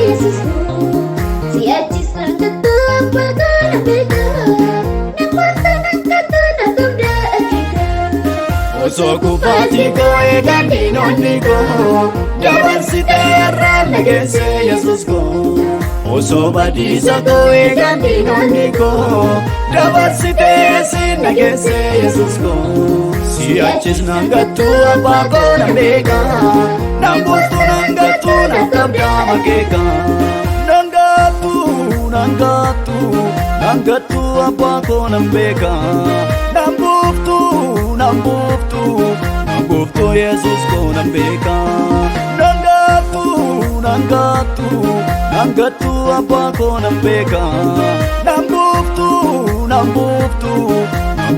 Yesus siachi sangattu apakana beka namata nangkatu nakumda akika osoo kufatii koo egaan dinonnii koo dabarsitee har'a nageesse Yesus koo osoo badiisa koo egaan dinonnii koo dabarsitee si nageesse Yesus koo si'achis nangattu abbaa koo nan beeka nan bultu nangattu nan qabdaa makeeka nangattu abbaa koo nan beeka nan bultu Yesus koo nan beeka nangattu abbaa koo nan beeka nan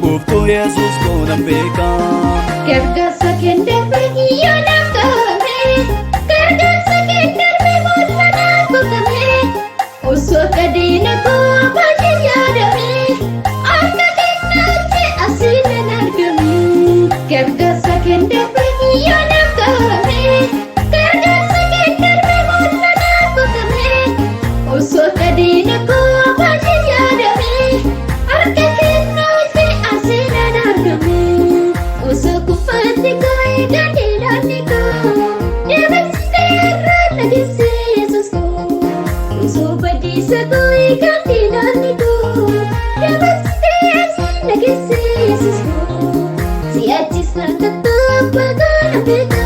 bultu Yesus koo nan beeka gargaarsa kendeefe yoo nangame gargaarsa kendeefe bolla naangotame osoo qadeena koo afaanii yaadame akka kennaatti asiin hin argame gargaarsa kendeefe yoo nangame gargaarsa kendeefe bolla naangotame osoo qadeena koo afaanii yaadame akka kennaatti asiin hin argame osoo kufatii koo egaan dinonnii koo dabarsitee har'a nageesse Yesus koo osoo badiisa koo egaan dinonnii koo dabarsitee si nageesse Yesus koo si'achi sangattu apakana beka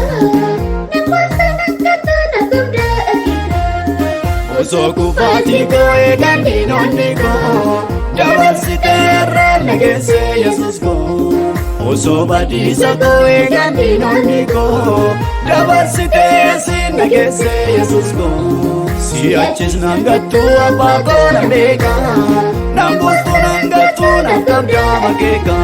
namata nangkatu nakumda akika osoo kufatii koo egaan dinonnii koo dabarsitee har'a nageesse Yesus koo osoo badiisa koo egaan dinonnii koo dabarsitee si nageesse Yesus koo si'achis nangattu abbaa koo nan beeka nan bultu nangattu nan qabdaa makeeka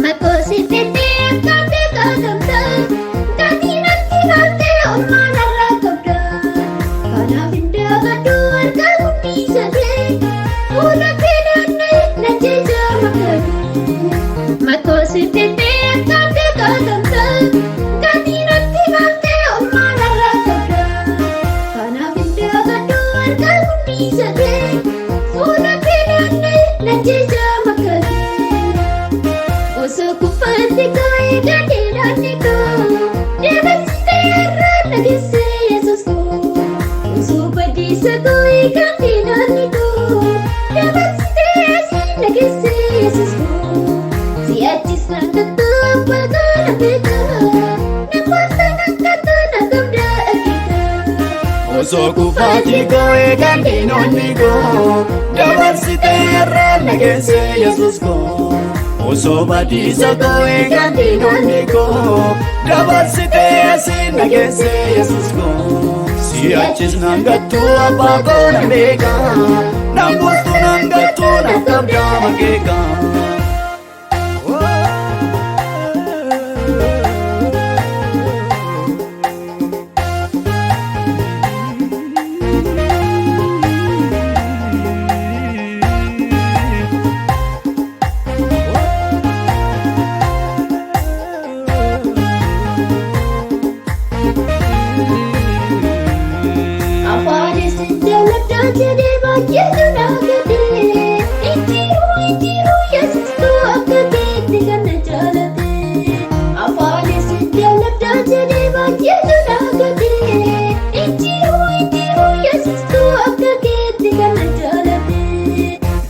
makosi fete akkate kagamta gatinatti halte olmaan har'a qabda kanaaf hindagadhu harka guddisate fuula fedhannee na jecha makatu makosi fete akkate kagamta gatinatti halte olmaan har'a qabda kanaaf hindagadhu harka guddisate fuula fedhannee na jecha makatu osoo kufatii koo egaan dinonnii koo dabarsitee har'a nageesse Yesus koo osoo badiisa koo egaan dinonnii koo dabarsitee si nageesse Yesus koo si'achis nangattu apakana beka namata nangkatu nakumda akika osoo kufatii koo egaan dinonnii koo dabarsitee har'a nageesse Yesus koo osoo badiisa koo egaan dinonnii koo dabarsitee si nageesse Yesus koo si'achis nangattu abbaa koo nan beeka nan bultu nangattu nan qabdaa makeeka afaanis jaalladhaa jedhee baay'eetu naagate injiruu Yesus koo akka keetti kan na jaalate afaanis jaalladhaa jedhee baay'eetu naagate injiruu Yesus koo akka keetti kan na jaalate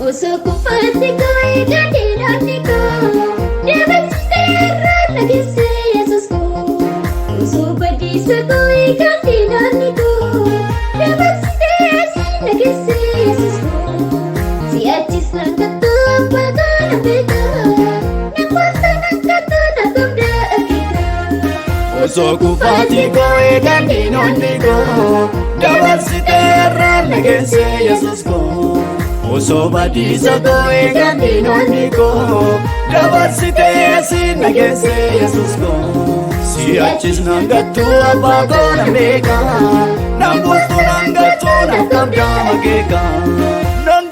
osoo kufatii koo egaan dinonnii koo dabarsitee har'a nageesse Yesus koo osoo badiisa koo egaan dinonnii koo dabarsitee si nageesse Yesus koo si'achis nangattu apakana beka namata nangkatu nakumda akika osoo kufatii koo egaan dinonnii koo dabarsitee har'a nageesse Yesus koo osoo badiisa koo eegan dinonnii koo dabarsitee si nageesse Yesuus koo. Si'achis nan gattu abbaa koo nan beeka nan bultu nan gattu nan qabdaa makeeka. Nan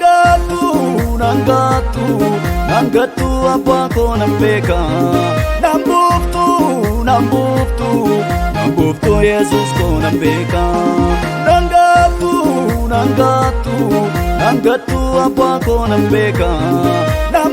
gattu abbaa koo nan beeka nan buuftu Yesuus koo nan beeka. Nan gattu abbaa koo nan beeka nan